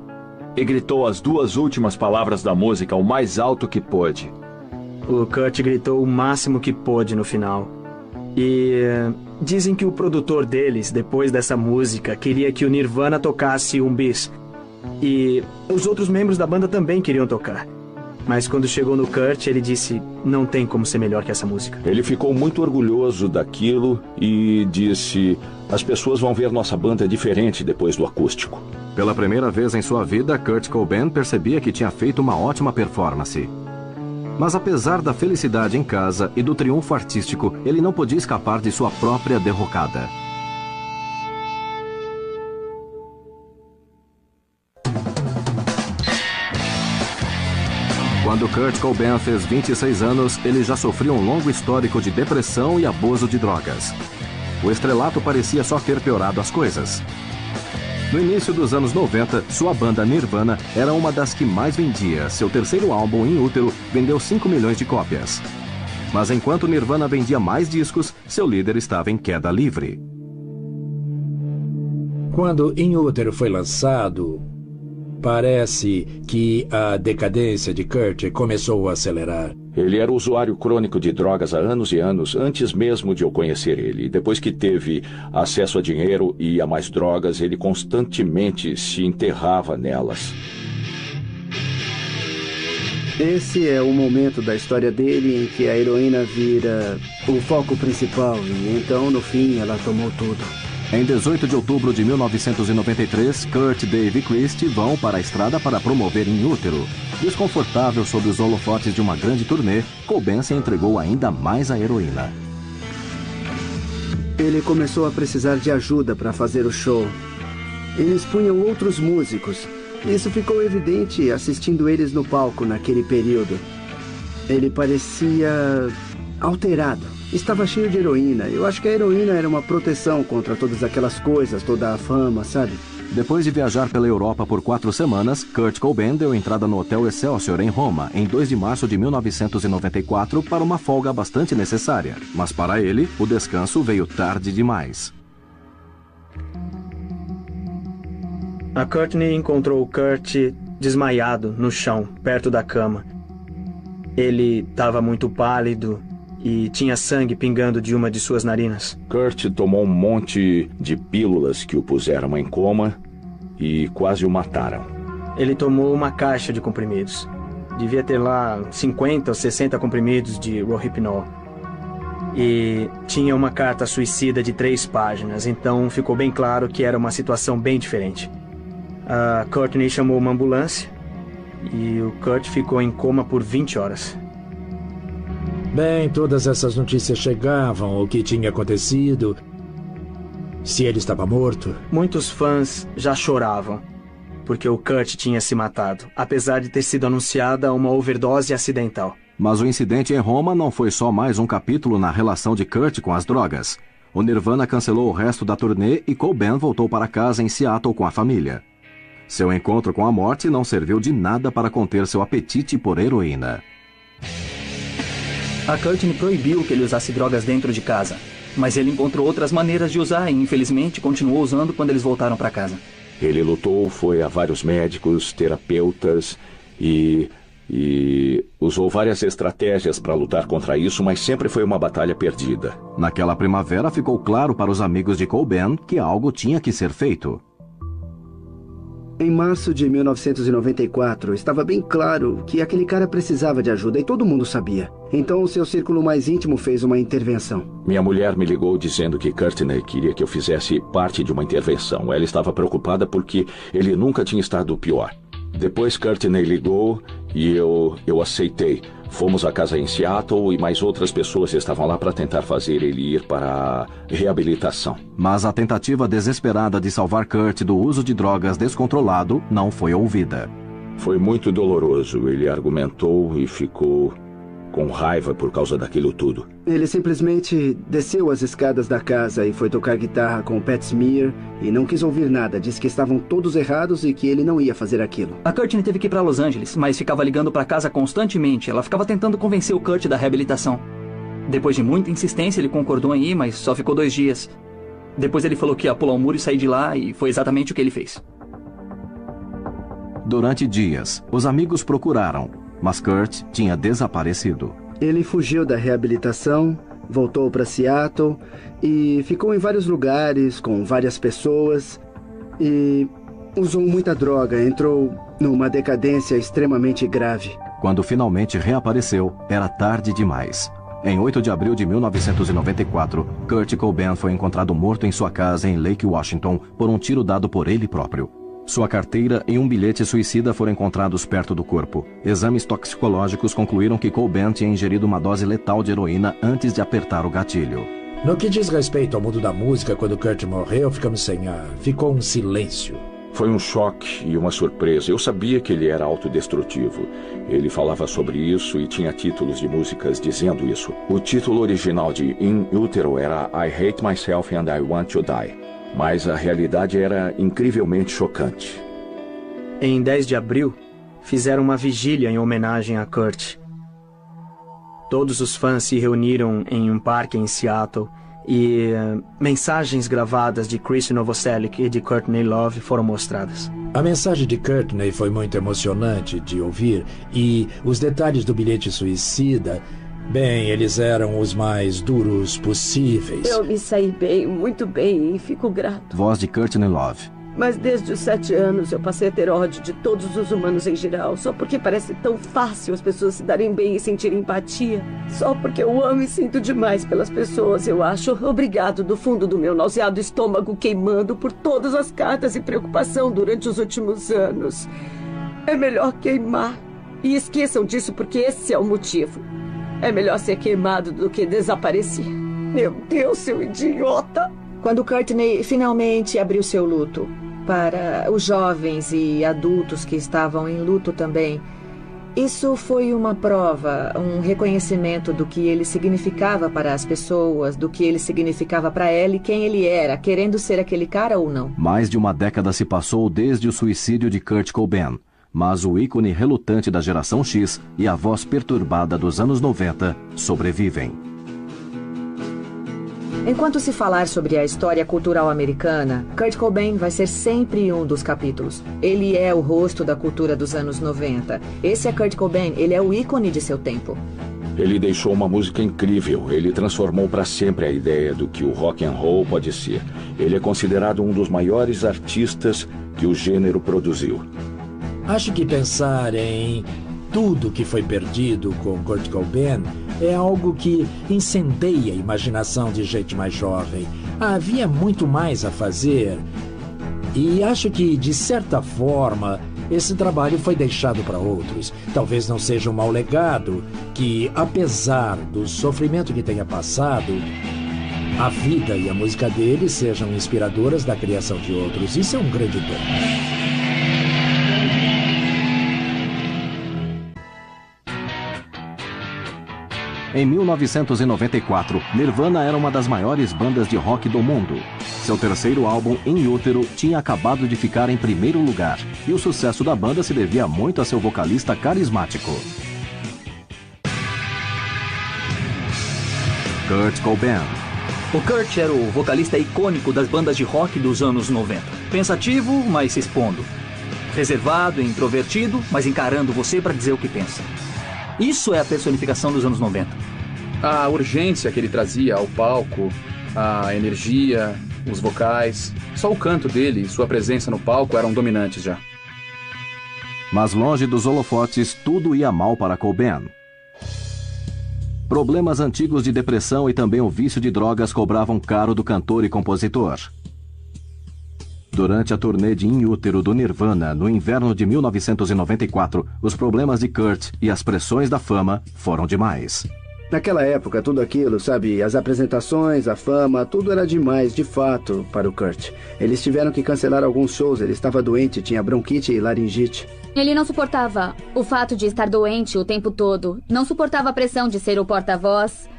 e gritou as duas últimas palavras da música o mais alto que pôde. O Kurt gritou o máximo que pôde no final. E dizem que o produtor deles, depois dessa música, queria que o Nirvana tocasse um bis. E os outros membros da banda também queriam tocar. Mas quando chegou no Kurt, ele disse, não tem como ser melhor que essa música. Ele ficou muito orgulhoso daquilo e disse, as pessoas vão ver nossa banda diferente depois do acústico. Pela primeira vez em sua vida, Kurt Cobain percebia que tinha feito uma ótima performance. Mas apesar da felicidade em casa e do triunfo artístico, ele não podia escapar de sua própria derrocada. Quando Kurt Cobain fez 26 anos, ele já sofria um longo histórico de depressão e abuso de drogas. O estrelato parecia só ter piorado as coisas. No início dos anos 90, sua banda Nirvana era uma das que mais vendia. Seu terceiro álbum, In Utero, vendeu 5 milhões de cópias. Mas enquanto Nirvana vendia mais discos, seu líder estava em queda livre. Quando In Utero foi lançado, parece que a decadência de Kurt começou a acelerar. Ele era usuário crônico de drogas há anos e anos, antes mesmo de eu conhecer ele. Depois que teve acesso a dinheiro e a mais drogas, ele constantemente se enterrava nelas. Esse é o momento da história dele em que a heroína vira o foco principal e então, no fim, ela tomou tudo. Em 18 de outubro de 1993, Kurt, Dave e Christy vão para a estrada para promover In Utero. Desconfortável sob os holofotes de uma grande turnê, Cobain se entregou ainda mais à heroína. Ele começou a precisar de ajuda para fazer o show. Eles punham outros músicos. Isso ficou evidente assistindo eles no palco naquele período. Ele parecia alterado. Estava cheio de heroína. Eu acho que a heroína era uma proteção contra todas aquelas coisas, toda a fama, sabe? Depois de viajar pela Europa por 4 semanas, Kurt Cobain deu entrada no Hotel Excelsior, em Roma, em 2 de março de 1994, para uma folga bastante necessária. Mas para ele, o descanso veio tarde demais. A Courtney encontrou o Kurt desmaiado no chão, perto da cama. Ele estava muito pálido e tinha sangue pingando de uma de suas narinas. Kurt tomou um monte de pílulas que o puseram em coma e quase o mataram. Ele tomou uma caixa de comprimidos. Devia ter lá 50 ou 60 comprimidos de Rohypnol. E tinha uma carta suicida de 3 páginas, então ficou bem claro que era uma situação bem diferente. A Courtney chamou uma ambulância e o Kurt ficou em coma por 20 horas. Bem, todas essas notícias chegavam, o que tinha acontecido, se ele estava morto. Muitos fãs já choravam, porque o Kurt tinha se matado, apesar de ter sido anunciada uma overdose acidental. Mas o incidente em Roma não foi só mais um capítulo na relação de Kurt com as drogas. O Nirvana cancelou o resto da turnê e Cobain voltou para casa em Seattle com a família. Seu encontro com a morte não serviu de nada para conter seu apetite por heroína. A Courtney proibiu que ele usasse drogas dentro de casa, mas ele encontrou outras maneiras de usar e, infelizmente, continuou usando quando eles voltaram para casa. Ele lutou, foi a vários médicos, terapeutas e usou várias estratégias para lutar contra isso, mas sempre foi uma batalha perdida. Naquela primavera ficou claro para os amigos de Cobain que algo tinha que ser feito. Em março de 1994, estava bem claro que aquele cara precisava de ajuda e todo mundo sabia. Então, o seu círculo mais íntimo fez uma intervenção. Minha mulher me ligou dizendo que Courtney queria que eu fizesse parte de uma intervenção. Ela estava preocupada porque ele nunca tinha estado pior. Depois Courtney ligou e eu aceitei. Fomos à casa em Seattle e mais outras pessoas estavam lá para tentar fazer ele ir para a reabilitação. Mas a tentativa desesperada de salvar Kurt do uso de drogas descontrolado não foi ouvida. Foi muito doloroso. Ele argumentou e ficou com raiva por causa daquilo tudo. Ele simplesmente desceu as escadas da casa e foi tocar guitarra com Pat Smear e não quis ouvir nada. Disse que estavam todos errados e que ele não ia fazer aquilo. A Courtney teve que ir para Los Angeles, mas ficava ligando para casa constantemente. Ela ficava tentando convencer o Kurt da reabilitação. Depois de muita insistência, ele concordou em ir, mas só ficou 2 dias. Depois ele falou que ia pular o muro e sair de lá, e foi exatamente o que ele fez. Durante dias, os amigos procuraram, mas Kurt tinha desaparecido. Ele fugiu da reabilitação, voltou para Seattle e ficou em vários lugares com várias pessoas e usou muita droga, entrou numa decadência extremamente grave. Quando finalmente reapareceu, era tarde demais. Em 8 de abril de 1994, Kurt Cobain foi encontrado morto em sua casa em Lake Washington por um tiro dado por ele próprio. Sua carteira e um bilhete suicida foram encontrados perto do corpo. Exames toxicológicos concluíram que Cobain tinha ingerido uma dose letal de heroína antes de apertar o gatilho. No que diz respeito ao mundo da música, quando Kurt morreu, ficamos sem ar. Ficou um silêncio. Foi um choque e uma surpresa. Eu sabia que ele era autodestrutivo. Ele falava sobre isso e tinha títulos de músicas dizendo isso. O título original de In Utero era I Hate Myself and I Want to Die. Mas a realidade era incrivelmente chocante. Em 10 de abril, fizeram uma vigília em homenagem a Kurt. Todos os fãs se reuniram em um parque em Seattle e mensagens gravadas de Chris Novoselic e de Courtney Love foram mostradas. A mensagem de Courtney foi muito emocionante de ouvir e os detalhes do bilhete suicida, bem, eles eram os mais duros possíveis. Eu me saí bem, muito bem, e fico grato. Voz de Courtney Love. Mas desde os 7 anos eu passei a ter ódio de todos os humanos em geral. Só porque parece tão fácil as pessoas se darem bem e sentirem empatia. Só porque eu amo e sinto demais pelas pessoas, eu acho. Obrigado do fundo do meu nauseado estômago queimando por todas as cartas e preocupação durante os últimos anos. É melhor queimar. E esqueçam disso porque esse é o motivo. É melhor ser queimado do que desaparecer. Meu Deus, seu idiota! Quando Courtney finalmente abriu seu luto, para os jovens e adultos que estavam em luto também, isso foi uma prova, um reconhecimento do que ele significava para as pessoas, do que ele significava para ela e quem ele era, querendo ser aquele cara ou não. Mais de uma década se passou desde o suicídio de Kurt Cobain. Mas o ícone relutante da geração X e a voz perturbada dos anos 90 sobrevivem. Enquanto se falar sobre a história cultural americana, Kurt Cobain vai ser sempre um dos capítulos. Ele é o rosto da cultura dos anos 90. Esse é Kurt Cobain, ele é o ícone de seu tempo. Ele deixou uma música incrível. Ele transformou para sempre a ideia do que o rock and roll pode ser. Ele é considerado um dos maiores artistas que o gênero produziu. Acho que pensar em tudo que foi perdido com Kurt Cobain é algo que incendeia a imaginação de gente mais jovem. Havia muito mais a fazer. E acho que, de certa forma, esse trabalho foi deixado para outros. Talvez não seja um mau legado, que, apesar do sofrimento que tenha passado, a vida e a música dele sejam inspiradoras da criação de outros. Isso é um grande dom. Em 1994, Nirvana era uma das maiores bandas de rock do mundo. Seu terceiro álbum, In Utero, tinha acabado de ficar em primeiro lugar, e o sucesso da banda se devia muito a seu vocalista carismático. Kurt Cobain. O Kurt era o vocalista icônico das bandas de rock dos anos 90. Pensativo, mas se expondo. Reservado e introvertido, mas encarando você para dizer o que pensa. Isso é a personificação dos anos 90. A urgência que ele trazia ao palco, a energia, os vocais, só o canto dele e sua presença no palco eram dominantes já. Mas longe dos holofotes, tudo ia mal para Cobain. Problemas antigos de depressão e também o vício de drogas cobravam caro do cantor e compositor. Durante a turnê de In Útero do Nirvana, no inverno de 1994, os problemas de Kurt e as pressões da fama foram demais. Naquela época, tudo aquilo, sabe, as apresentações, a fama, tudo era demais, de fato, para o Kurt. Eles tiveram que cancelar alguns shows, ele estava doente, tinha bronquite e laringite. Ele não suportava o fato de estar doente o tempo todo. Não suportava a pressão de ser o porta-voz.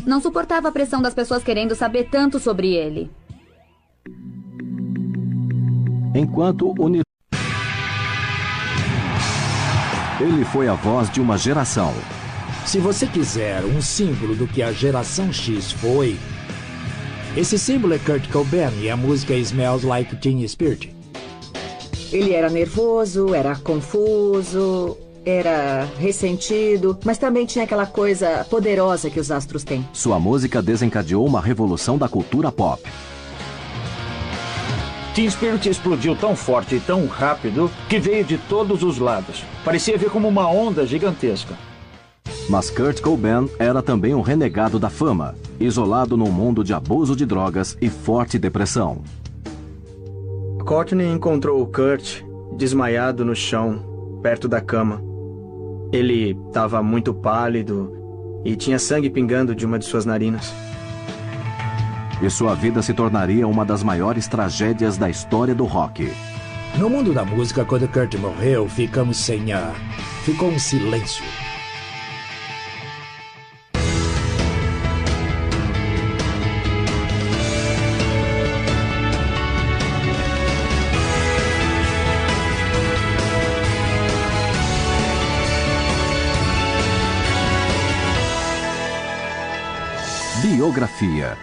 Não suportava a pressão das pessoas querendo saber tanto sobre ele. Enquanto ele foi a voz de uma geração. Se você quiser um símbolo do que a geração X foi, esse símbolo é Kurt Cobain e a música Smells Like Teen Spirit. Ele era nervoso, era confuso, era ressentido, mas também tinha aquela coisa poderosa que os astros têm. Sua música desencadeou uma revolução da cultura pop. Teen Spirit explodiu tão forte e tão rápido que veio de todos os lados. Parecia vir como uma onda gigantesca. Mas Kurt Cobain era também um renegado da fama, isolado num mundo de abuso de drogas e forte depressão. Courtney encontrou o Kurt desmaiado no chão, perto da cama. Ele estava muito pálido e tinha sangue pingando de uma de suas narinas. E sua vida se tornaria uma das maiores tragédias da história do rock. No mundo da música, quando Kurt morreu, ficamos sem ar. Ficou um silêncio. Biografia.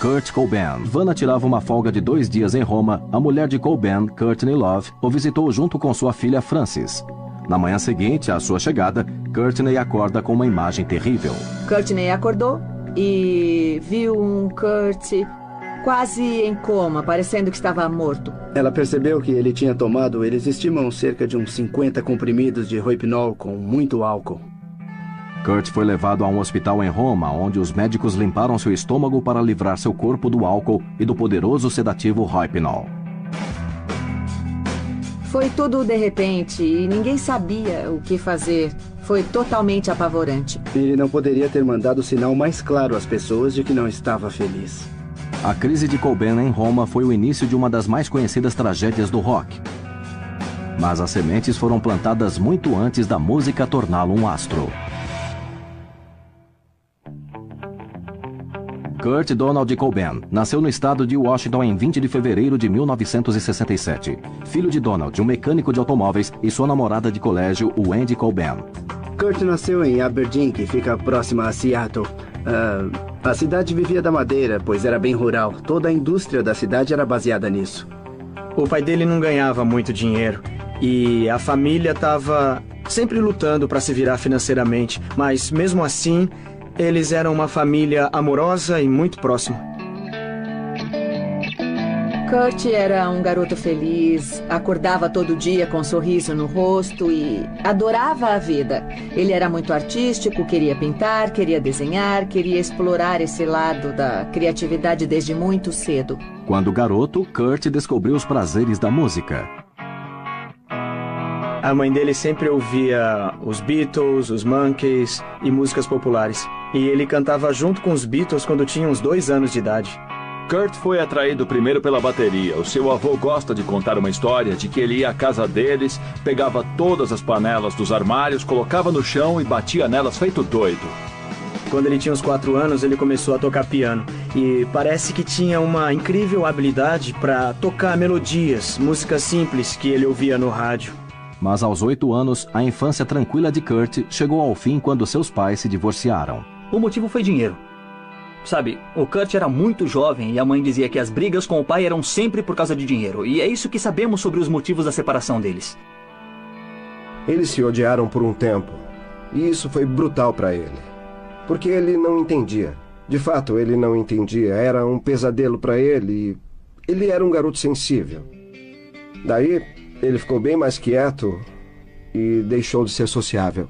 Kurt Cobain. Vanna tirava uma folga de 2 dias em Roma. A mulher de Cobain, Courtney Love, o visitou junto com sua filha Frances. Na manhã seguinte à sua chegada, Courtney acorda com uma imagem terrível. Courtney acordou e viu um Kurt quase em coma, parecendo que estava morto. Ela percebeu que ele tinha tomado, eles estimam, cerca de uns 50 comprimidos de Rohypnol com muito álcool. Kurt foi levado a um hospital em Roma, onde os médicos limparam seu estômago para livrar seu corpo do álcool e do poderoso sedativo Rohypnol. Foi tudo de repente e ninguém sabia o que fazer. Foi totalmente apavorante. Ele não poderia ter mandado o sinal mais claro às pessoas de que não estava feliz. A crise de Cobain em Roma foi o início de uma das mais conhecidas tragédias do rock. Mas as sementes foram plantadas muito antes da música torná-lo um astro. Kurt Donald Cobain nasceu no estado de Washington em 20 de fevereiro de 1967. Filho de Donald, um mecânico de automóveis, e sua namorada de colégio, Wendy Cobain. Kurt nasceu em Aberdeen, que fica próxima a Seattle. A cidade vivia da madeira, pois era bem rural. Toda a indústria da cidade era baseada nisso. O pai dele não ganhava muito dinheiro e a família estava sempre lutando para se virar financeiramente, mas mesmo assim, eles eram uma família amorosa e muito próxima. Kurt era um garoto feliz, acordava todo dia com um sorriso no rosto e adorava a vida. Ele era muito artístico, queria pintar, queria desenhar, queria explorar esse lado da criatividade desde muito cedo. Quando garoto, Kurt descobriu os prazeres da música. A mãe dele sempre ouvia os Beatles, os Monkees e músicas populares. E ele cantava junto com os Beatles quando tinha uns 2 anos de idade. Kurt foi atraído primeiro pela bateria. O seu avô gosta de contar uma história de que ele ia à casa deles, pegava todas as panelas dos armários, colocava no chão e batia nelas feito doido. Quando ele tinha uns 4 anos, ele começou a tocar piano. E parece que tinha uma incrível habilidade para tocar melodias, músicas simples que ele ouvia no rádio. Mas aos 8 anos, a infância tranquila de Kurt chegou ao fim quando seus pais se divorciaram. O motivo foi dinheiro. Sabe, o Kurt era muito jovem e a mãe dizia que as brigas com o pai eram sempre por causa de dinheiro. E é isso que sabemos sobre os motivos da separação deles. Eles se odiaram por um tempo. E isso foi brutal para ele. Porque ele não entendia. De fato, ele não entendia. Era um pesadelo para ele. Ele era um garoto sensível. Daí, ele ficou bem mais quieto e deixou de ser sociável.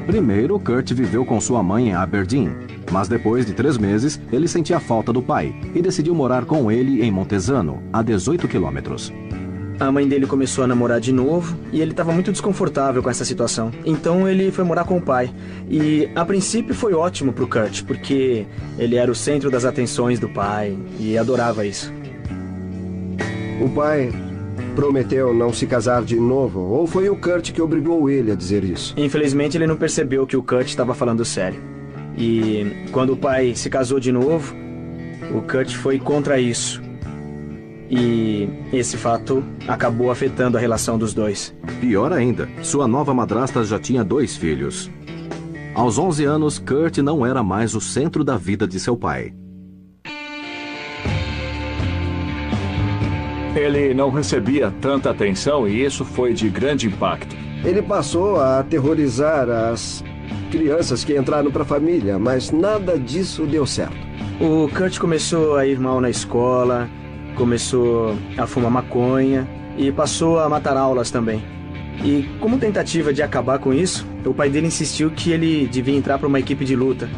Primeiro, Kurt viveu com sua mãe em Aberdeen, mas depois de 3 meses, ele sentia falta do pai e decidiu morar com ele em Montesano, a 18 quilômetros. A mãe dele começou a namorar de novo e ele estava muito desconfortável com essa situação. Então ele foi morar com o pai. E a princípio foi ótimo pro Kurt, porque ele era o centro das atenções do pai e adorava isso. O pai prometeu não se casar de novo, ou foi o Kurt que obrigou ele a dizer isso? Infelizmente ele não percebeu que o Kurt estava falando sério. E quando o pai se casou de novo, o Kurt foi contra isso. E esse fato acabou afetando a relação dos dois. Pior ainda, sua nova madrasta já tinha 2 filhos. Aos 11 anos, Kurt não era mais o centro da vida de seu pai. Ele não recebia tanta atenção e isso foi de grande impacto. Ele passou a aterrorizar as crianças que entraram para a família, mas nada disso deu certo. O Kurt começou a ir mal na escola, começou a fumar maconha e passou a matar aulas também. E como tentativa de acabar com isso, o pai dele insistiu que ele devia entrar para uma equipe de luta.